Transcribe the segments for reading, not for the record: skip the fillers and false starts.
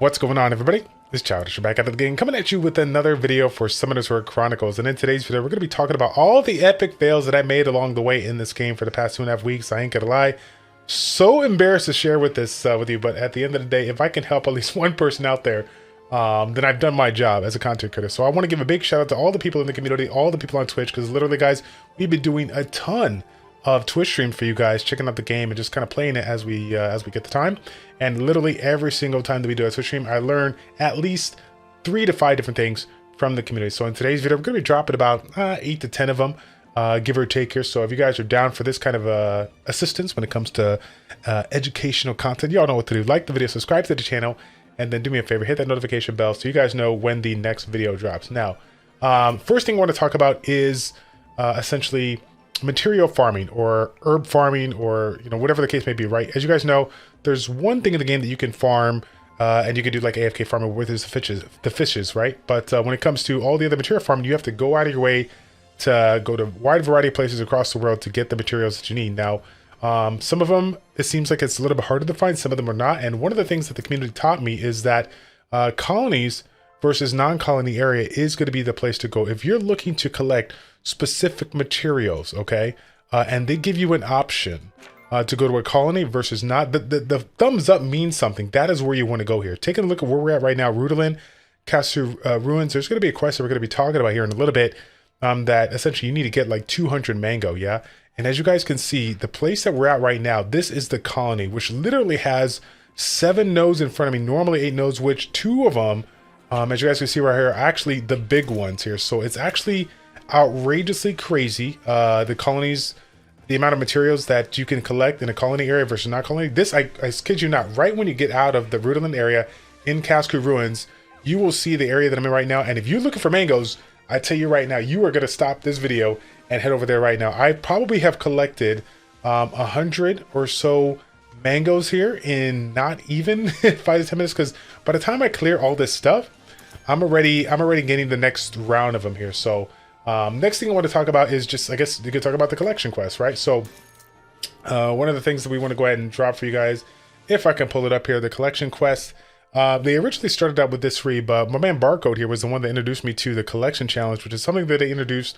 What's going on, everybody? It's Childish back out of the game, coming at you with another video for Summoners War Chronicles. And in today's video, we're going to be talking about all the epic fails that I made along the way in this game for the past 2.5 weeks. I ain't gonna lie, so embarrassed to share with this with you, but at the end of the day, if I can help at least one person out there, then I've done my job as a content creator. So I want to give a big shout out to all the people in the community, all the people on Twitch, because literally, guys, we've been doing a ton of Twitch streams for you guys, checking out the game and just kind of playing it as we get the time. And literally every single time that we do a Twitch stream, I learn at least 3 to 5 different things from the community. So in today's video, I'm going to be dropping about 8 to 10 of them, give or take here. So if you guys are down for this kind of assistance when it comes to educational content, y'all know what to do. Like the video, subscribe to the channel, and then do me a favor, hit that notification bell so you guys know when the next video drops. Now, first thing I want to talk about is essentially material farming or herb farming, or whatever the case may be, right? As you guys know, there's one thing in the game that you can farm and you can do like AFK farming with is the fishes, right? But when it comes to all the other material farming, you have to go out of your way to go to a wide variety of places across the world to get the materials that you need. Now, some of them, it seems like it's a little bit harder to find, some of them are not. And one of the things that the community taught me is that colonies versus non-colony area is going to be the place to go if you're looking to collect specific materials, okay? And they give you an option to go to a colony versus not. The thumbs up means something. That is where you want to go here. Taking a look at where we're at right now, Rudolin, Castle Ruins, there's going to be a quest that we're going to be talking about here in a little bit, that essentially you need to get like 200 mango, yeah? And as you guys can see, the place that we're at right now, this is the colony, which literally has 7 nodes in front of me, normally 8 nodes, which 2 of them, as you guys can see right here, are actually the big ones here. So it's actually outrageously crazy, the colonies, the amount of materials that you can collect in a colony area versus not colony. This, I kid you not, right when you get out of the Rudolin area in Castle Ruins, you will see the area that I'm in right now. And if you're looking for mangoes, I tell you right now, you are going to stop this video and head over there right now. I probably have collected 100 or so mangoes here in not even 5 to 10 minutes, because by the time I clear all this stuff, I'm already getting the next round of them here. So next thing I want to talk about is just, I guess you could talk about the collection quest, right? So one of the things that we want to go ahead and drop for you guys, if I can pull it up here, the collection quest, they originally started out with this free, but my man Barcode here was the one that introduced me to the collection challenge, which is something that they introduced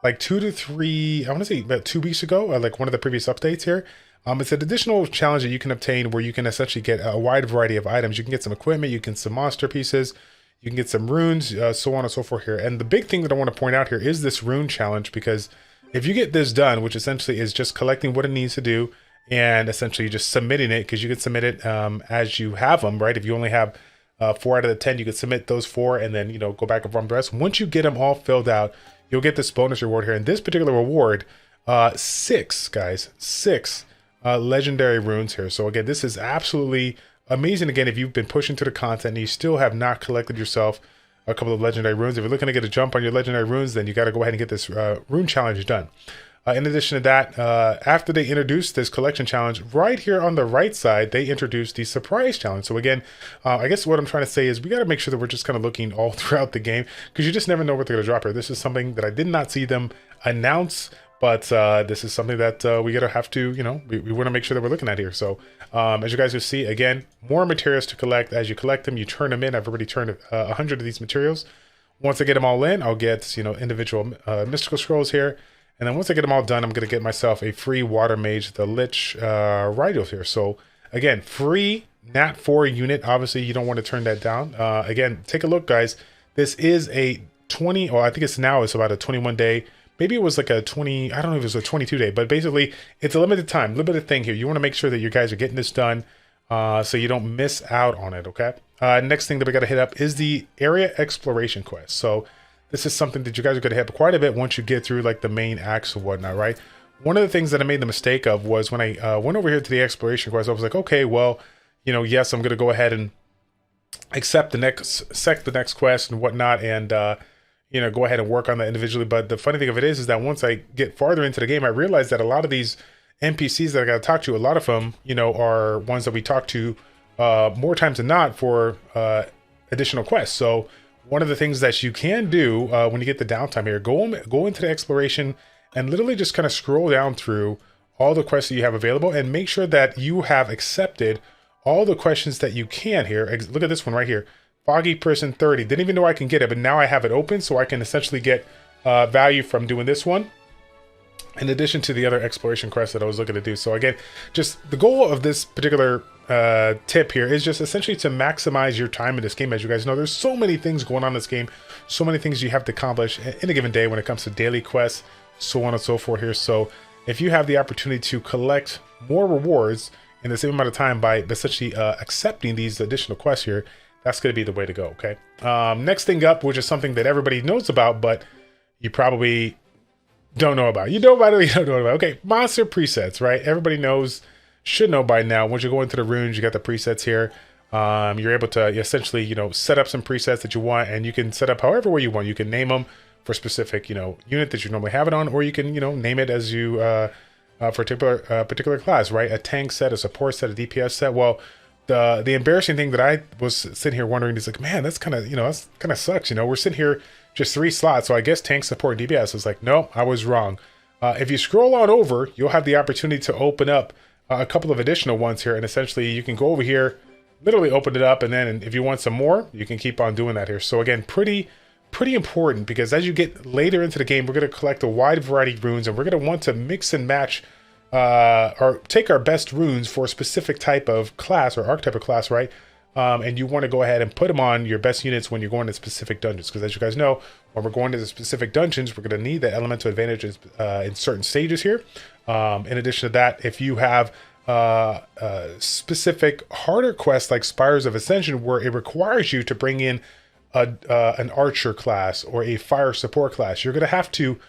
like 2 to 3, I want to say about 2 weeks ago, or like one of the previous updates here. It's an additional challenge that you can obtain where you can essentially get a wide variety of items. You can get some equipment, you can get some monster pieces, you can get some runes, so on and so forth here. And the big thing that I want to point out here is this rune challenge, because if you get this done, which essentially is just collecting what it needs to do and essentially just submitting it, because you can submit it as you have them, right? If you only have 4 out of the 10, you can submit those 4 and then, go back and farm the rest. Once you get them all filled out, you'll get this bonus reward here. And this particular reward, 6 legendary runes here. So again, this is absolutely amazing. Again, if you've been pushing through the content and you still have not collected yourself a couple of legendary runes, if you're looking to get a jump on your legendary runes, then you got to go ahead and get this rune challenge done. In addition to that, after they introduced this collection challenge, right here on the right side, they introduced the surprise challenge. So again, I guess what I'm trying to say is we got to make sure that we're just kind of looking all throughout the game, because you just never know what they're going to drop here. This is something that I did not see them announce, but this is something that we gotta have to, we want to make sure that we're looking at here. So as you guys will see, again, more materials to collect. As you collect them, you turn them in. I've already turned 100 of these materials. Once I get them all in, I'll get individual mystical scrolls here, and then once I get them all done, I'm gonna get myself a free water mage, the lich rituals here. So again, free nat 4 unit. Obviously you don't want to turn that down. Again, take a look, guys. This is a 20, or I think it's about a 21 day. Maybe it was like a 20, I don't know if it was a 22 day, but basically it's a limited time, limited thing here. You want to make sure that you guys are getting this done so you don't miss out on it, okay? Next thing that we got to hit up is the area exploration quest. So this is something that you guys are going to hit up quite a bit once you get through like the main acts and whatnot, right? One of the things that I made the mistake of was when I went over here to the exploration quest, I was like, okay, well, yes, I'm going to go ahead and accept the next quest and whatnot, and go ahead and work on that individually. But the funny thing of it is that once I get farther into the game, I realized that a lot of these NPCs that I got to talk to, a lot of them, are ones that we talk to more times than not for additional quests. So one of the things that you can do when you get the downtime here, go into the exploration and literally just kind of scroll down through all the quests that you have available and make sure that you have accepted all the questions that you can here. Look at this one right here. Foggy Prison 30. Didn't even know I can get it, but now I have it open, so I can essentially get value from doing this one, in addition to the other exploration quests that I was looking to do. So again, just the goal of this particular tip here is just essentially to maximize your time in this game. As you guys know, there's so many things going on in this game, so many things you have to accomplish in a given day when it comes to daily quests, so on and so forth here. So if you have the opportunity to collect more rewards in the same amount of time by essentially accepting these additional quests here, that's going to be the way to go. Okay. Next thing up, which is something that everybody knows about, but you probably don't know about. You know about it, you don't know about it. Okay, monster presets, right? Everybody should know by now. Once you go into the runes, you got the presets here. You're able to essentially, set up some presets that you want, and you can set up however way you want. You can name them for specific, unit that you normally have it on, or you can, name it as you for a particular class, right? A tank set, a support set, a DPS set. Well, the embarrassing thing that I was sitting here wondering is like, man, that's kind of, that's kind of sucks. We're sitting here just 3 slots. So I guess tank, support, DPS is like, no, I was wrong. If you scroll on over, you'll have the opportunity to open up a couple of additional ones here. And essentially you can go over here, literally open it up. And then if you want some more, you can keep on doing that here. So again, pretty important, because as you get later into the game, we're going to collect a wide variety of runes, and we're going to want to mix and match or take our best runes for a specific type of class or archetype of class, right? And you want to go ahead and put them on your best units when you're going to specific dungeons. Because as you guys know, when we're going to the specific dungeons, we're going to need the elemental advantages in certain stages here. In addition to that, if you have specific harder quests like Spires of Ascension, where it requires you to bring in an archer class or a fire support class, you're going to have to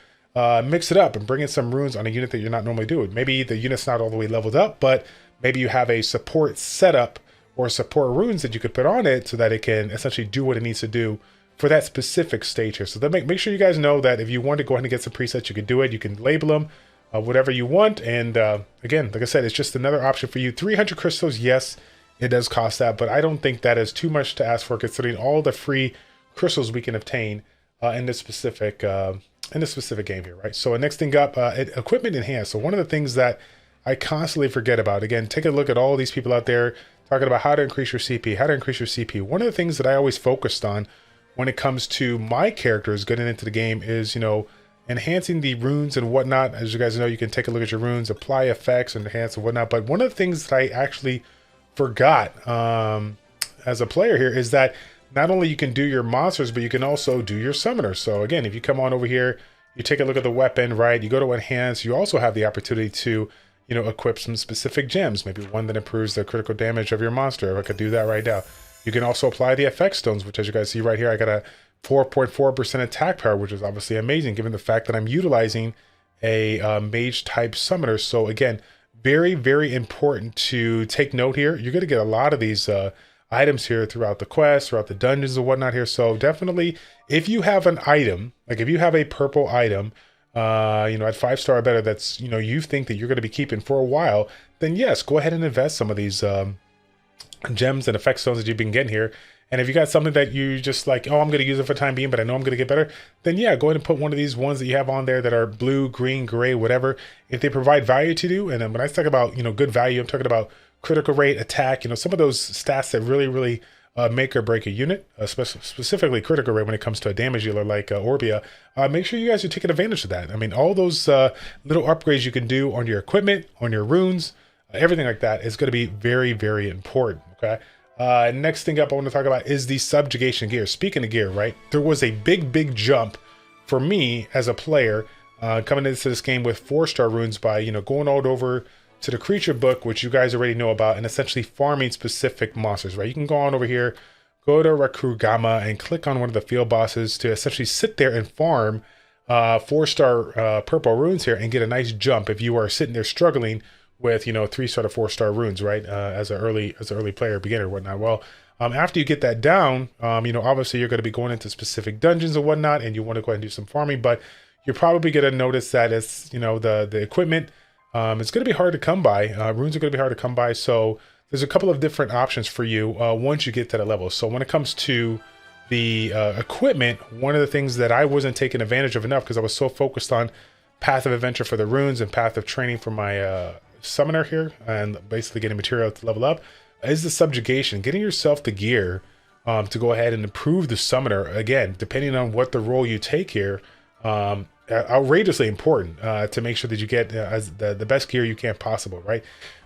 mix it up and bring in some runes on a unit that you're not normally doing. Maybe the unit's not all the way leveled up, but maybe you have a support setup or support runes that you could put on it so that it can essentially do what it needs to do for that specific stage here. So then make sure you guys know that if you want to go ahead and get some presets, you can do it. You can label them whatever you want. And again, like I said, it's just another option for you. 300 crystals, yes, it does cost that, but I don't think that is too much to ask for, considering all the free crystals we can obtain in this specific game here, right? So next thing up, equipment enhanced. So one of the things that I constantly forget about, again, take a look at all these people out there talking about how to increase your CP, how to increase your CP. One of the things that I always focused on when it comes to my characters getting into the game is, enhancing the runes and whatnot. As you guys know, you can take a look at your runes, apply effects, and enhance and whatnot. But one of the things that I actually forgot as a player here is that not only you can do your monsters, but you can also do your summoners. So again, if you come on over here, you take a look at the weapon, right? You go to enhance, you also have the opportunity to equip some specific gems, maybe one that improves the critical damage of your monster. I could do that right now. You can also apply the effect stones, which, as you guys see right here, I got a 4.4% attack power, which is obviously amazing given the fact that I'm utilizing a mage type summoner. So again, very, very important to take note here. You're going to get a lot of these items here throughout the quest, throughout the dungeons and whatnot here. So definitely, if you have an item, like if you have a purple item, at 5-star or better, that's, you think that you're going to be keeping for a while, then yes, go ahead and invest some of these gems and effect stones that you've been getting here. And if you got something that you just like, oh, I'm going to use it for the time being, but I know I'm going to get better, then yeah, go ahead and put one of these ones that you have on there that are blue, green, gray, whatever. If they provide value to you, and then when I talk about, good value, I'm talking about critical rate, attack, some of those stats that really, really make or break a unit, specifically critical rate when it comes to a damage dealer like Orbia. Make sure you guys are taking advantage of that. I mean, all those little upgrades you can do on your equipment, on your runes, everything like that is going to be very, very important. Okay. Next thing up I want to talk about is the subjugation gear. Speaking of gear, right? There was a big jump for me as a player coming into this game with 4-star runes by, going all over to the creature book, which you guys already know about, and essentially farming specific monsters, right? You can go on over here, go to Rakurugama and click on one of the field bosses to essentially sit there and farm 4-star purple runes here and get a nice jump if you are sitting there struggling with 3-star to 4-star runes, right? As an early player, beginner, whatnot. Well, after you get that down, obviously you're going to be going into specific dungeons and whatnot, and you want to go ahead and do some farming, but you're probably going to notice that it's the equipment. It's going to be hard to come by. Runes are going to be hard to come by. So there's a couple of different options for you once you get to that level. So when it comes to the equipment, one of the things that I wasn't taking advantage of enough because I was so focused on Path of Adventure for the runes and Path of Training for my summoner here and basically getting material to level up, is the subjugation, getting yourself the gear to go ahead and improve the summoner. Again, depending on what the role you take here, outrageously important to make sure that you get as the best gear you can possible, right?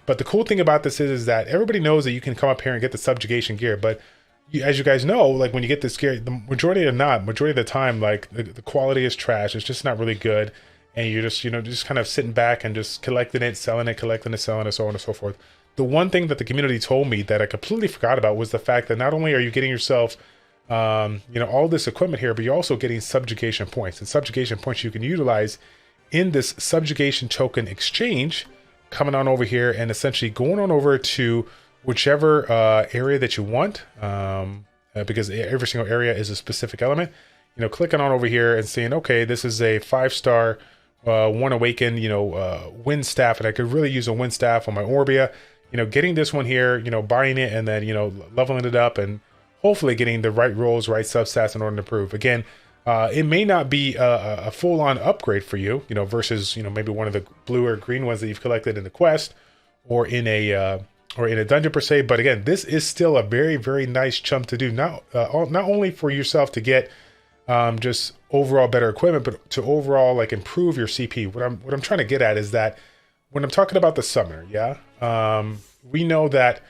But the cool thing about this is that everybody knows that you can come up here and get the subjugation gear, but as you guys know, like when you get this gear, the majority of the time, like the quality is trash. It's just not really good, and you're just just kind of sitting back and just collecting it, selling it, collecting it, selling it, so on and so forth. The one thing that the community told me that I completely forgot about was the fact that not only are you getting yourself all this equipment here, but you're also getting subjugation points, and subjugation points you can utilize in this subjugation token exchange, coming on over here and essentially going on over to whichever area that you want, because every single area is a specific element. Clicking on over here and saying, okay, this is a 5-star one awaken wind staff, and I could really use a wind staff on my Orbia. Getting this one here, buying it, and then leveling it up, and hopefully getting the right rolls, right substats in order to improve. Again, it may not be a full-on upgrade for you, versus maybe one of the blue or green ones that you've collected in the quest or in a dungeon per se. But again, this is still a very, very nice chunk to do. Not only for yourself to get just overall better equipment, but to overall like improve your CP. What I'm trying to get at is that when I'm talking about the summoner, we know that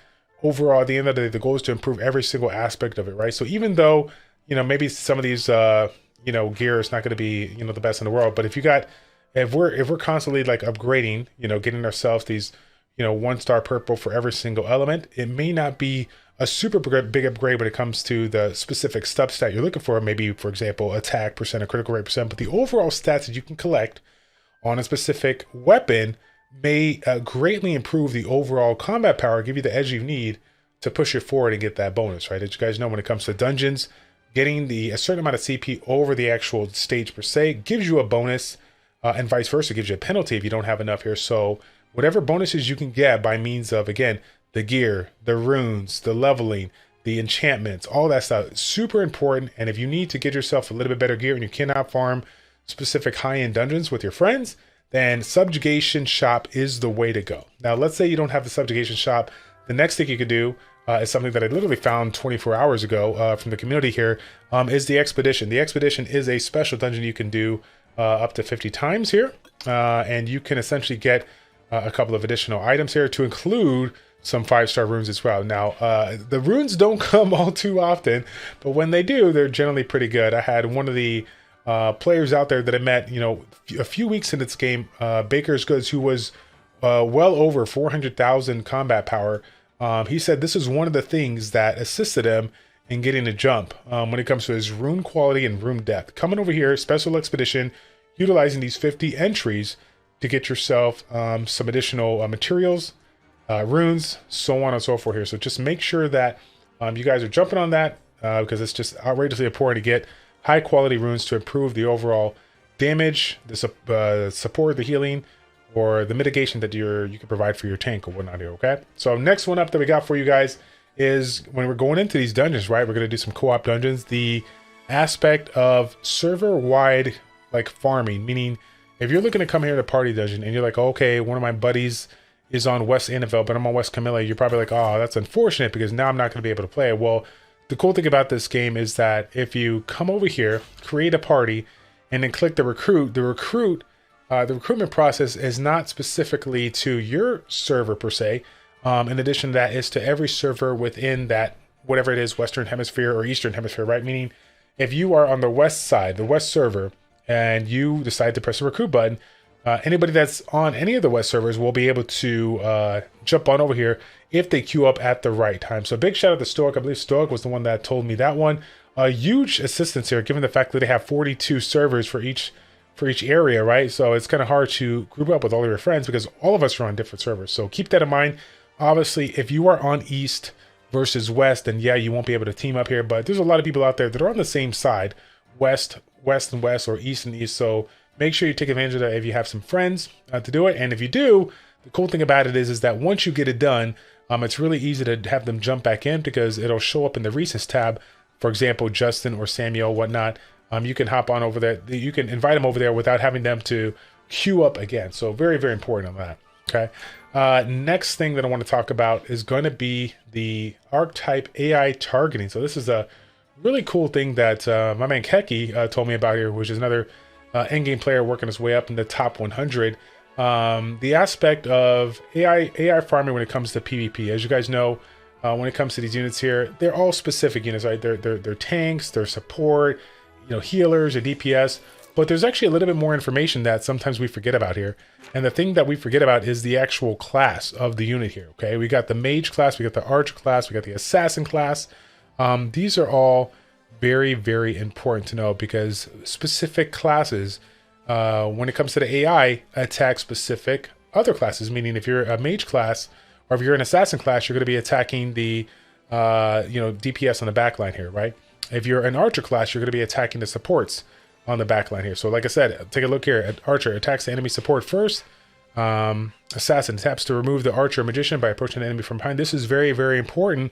overall at the end of the day, the goal is to improve every single aspect of it, right? So even though maybe some of these gear is not going to be the best in the world, but if we're constantly like upgrading, getting ourselves these 1-star purple for every single element, it may not be a super big upgrade when it comes to the specific stat you're looking for, maybe for example attack percent or critical rate percent, but the overall stats that you can collect on a specific weapon may greatly improve the overall combat power, give you the edge you need to push it forward and get that bonus, right? As you guys know, when it comes to dungeons, getting a certain amount of CP over the actual stage per se gives you a bonus, and vice versa, gives you a penalty if you don't have enough here. So whatever bonuses you can get by means of, again, the gear, the runes, the leveling, the enchantments, all that stuff, super important. And if you need to get yourself a little bit better gear and you cannot farm specific high-end dungeons with your friends, then Subjugation Shop is the way to go. Now, let's say you don't have the Subjugation Shop. The next thing you could do is something that I literally found 24 hours ago from the community here, is the Expedition. The Expedition is a special dungeon you can do up to 50 times here, and you can essentially get a couple of additional items here to include some 5-star runes as well. Now, the runes don't come all too often, but when they do, they're generally pretty good. I had one of the players out there that I met, a few weeks into this game, Baker's Goods, who was well over 400,000 combat power. He said this is one of the things that assisted him in getting a jump when it comes to his rune quality and rune depth. Coming over here, Special Expedition, utilizing these 50 entries to get yourself some additional materials, runes, so on and so forth here. So just make sure that you guys are jumping on that because it's just outrageously important to get high quality runes to improve the overall damage, the support, the healing, or the mitigation that you can provide for your tank or whatnot here, okay? So next one up that we got for you guys is when we're going into these dungeons, right? We're going to do some co-op dungeons. The aspect of server-wide like farming, meaning if you're looking to come here to party dungeon and you're like, okay, one of my buddies is on West Annabelle, but I'm on West Camilla, you're probably like, oh, that's unfortunate because now I'm not going to be able to play it. Well, the cool thing about this game is that if you come over here, create a party, and then click the recruitment process is not specifically to your server per se. In addition to that, is to every server within that, whatever it is, Western Hemisphere or Eastern Hemisphere, right? Meaning if you are on the West side, the West server, and you decide to press the recruit button, anybody that's on any of the West servers will be able to jump on over here if they queue up at the right time. So big shout out to Stoic. I believe Stoic was the one that told me that one. A huge assistance here, given the fact that they have 42 servers for each area, right? So it's kind of hard to group up with all of your friends because all of us are on different servers. So keep that in mind. Obviously, if you are on East versus West, then yeah, you won't be able to team up here. But there's a lot of people out there that are on the same side, West and West, or East and East. So make sure you take advantage of that if you have some friends to do it. And if you do, the cool thing about it is that once you get it done, it's really easy to have them jump back in because it'll show up in the recents tab. For example, Justin or Samuel, whatnot. You can hop on over there. You can invite them over there without having them to queue up again. So very, very important on that. Okay. Next thing that I want to talk about is going to be the Archetype AI targeting. So this is a really cool thing that my man Keki told me about here, which is another endgame player working his way up in the top 100. The aspect of AI farming when it comes to PvP. As you guys know, when it comes to these units here, they're all specific units, right? They're tanks, they're support, healers or DPS. But there's actually a little bit more information that sometimes we forget about here. And the thing that we forget about is the actual class of the unit here, okay? We got the mage class, we got the archer class, we got the assassin class. These are all very, very important to know because specific classes, when it comes to the AI, attack specific other classes. Meaning if you're a mage class or if you're an assassin class, you're going to be attacking the, DPS on the back line here, right? If you're an archer class, you're going to be attacking the supports on the back line here. So like I said, take a look here. Archer attacks the enemy support first. Assassin taps to remove the archer magician by approaching the enemy from behind. This is very, very important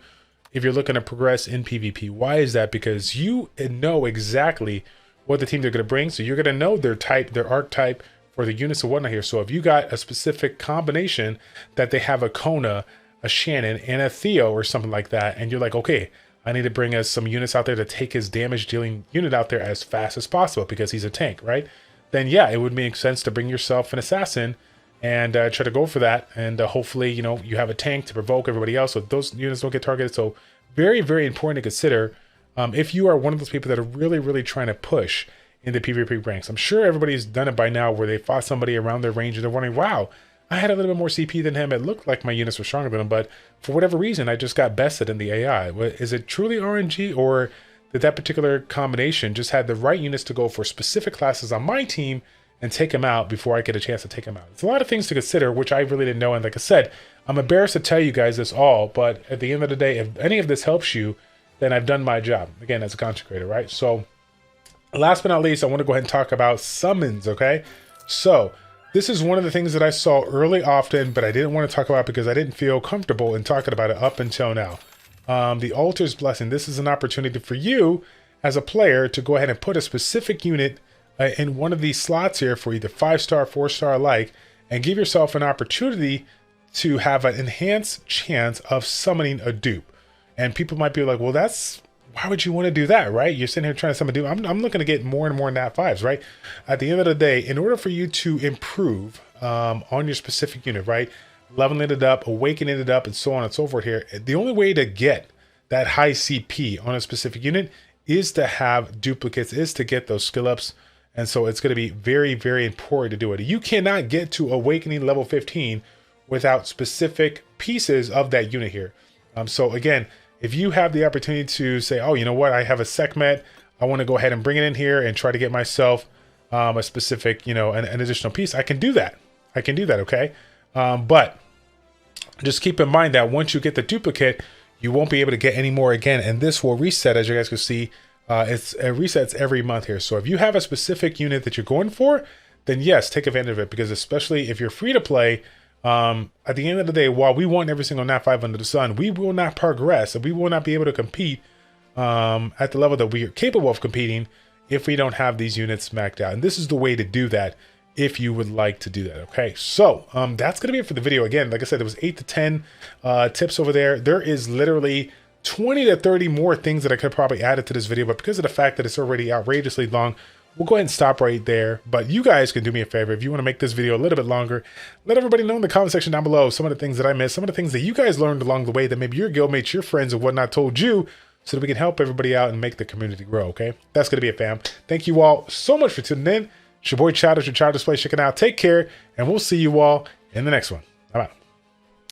if you're looking to progress in PvP. Why is that? Because you know exactly what the team they're going to bring. So you're going to know their type, their archetype for the units and whatnot here. So if you got a specific combination that they have a Kona, a Shannon, and a Theo or something like that, and you're like, okay, I need to bring us some units out there to take his damage dealing unit out there as fast as possible because he's a tank, right? Then yeah, it would make sense to bring yourself an assassin and try to go for that. And hopefully, you have a tank to provoke everybody else so those units don't get targeted. So very, very important to consider if you are one of those people that are really, really trying to push in the PvP ranks. I'm sure everybody's done it by now where they fought somebody around their range and they're wondering, wow, I had a little bit more CP than him. It looked like my units were stronger than him, but for whatever reason, I just got bested in the AI. Is it truly RNG, or did that particular combination just had the right units to go for specific classes on my team and take him out before I get a chance to take him out? It's a lot of things to consider, which I really didn't know. And like I said, I'm embarrassed to tell you guys this all, but at the end of the day, if any of this helps you, then I've done my job, again, as a content creator, right? So last but not least, I want to go ahead and talk about summons, okay? So this is one of the things that I saw early often, but I didn't want to talk about because I didn't feel comfortable in talking about it up until now. The Altar's Blessing. This is an opportunity for you as a player to go ahead and put a specific unit in one of these slots here for either 5-star, 4-star alike, and give yourself an opportunity to have an enhanced chance of summoning a dupe. And people might be like, well, why would you want to do that, right? You're sitting here trying to summon a dupe. I'm looking to get more and more nat 5s, right? At the end of the day, in order for you to improve on your specific unit, right? Leveling it up, awakening it up, and so on and so forth here. The only way to get that high CP on a specific unit is to have duplicates, is to get those skill ups. And so it's going to be very, very important to do it. You cannot get to awakening level 15 without specific pieces of that unit here. So again, if you have the opportunity to say, oh, you know what, I have a Sekhmet, I want to go ahead and bring it in here and try to get myself a specific, an additional piece, I can do that. I can do that, okay? But just keep in mind that once you get the duplicate, you won't be able to get any more again. And this will reset, as you guys can see, it resets every month here. So if you have a specific unit that you're going for, then yes, take advantage of it. Because especially if you're free to play, at the end of the day, while we want every single nat 5 under the sun, we will not progress and we will not be able to compete at the level that we are capable of competing if we don't have these units maxed out. And this is the way to do that if you would like to do that. Okay, so that's gonna be it for the video. Again, like I said, there was 8 to 10 tips over there. There is literally 20 to 30 more things that I could probably add to this video, but because of the fact that it's already outrageously long, we'll go ahead and stop right there. But you guys can do me a favor. If you want to make this video a little bit longer, let everybody know in the comment section down below some of the things that I missed, some of the things that you guys learned along the way that maybe your guildmates, your friends, and whatnot told you, so that we can help everybody out and make the community grow, okay? That's going to be it, fam. Thank you all so much for tuning in. It's your boy Childish with ChildishPlays checking out. Take care, and we'll see you all in the next one.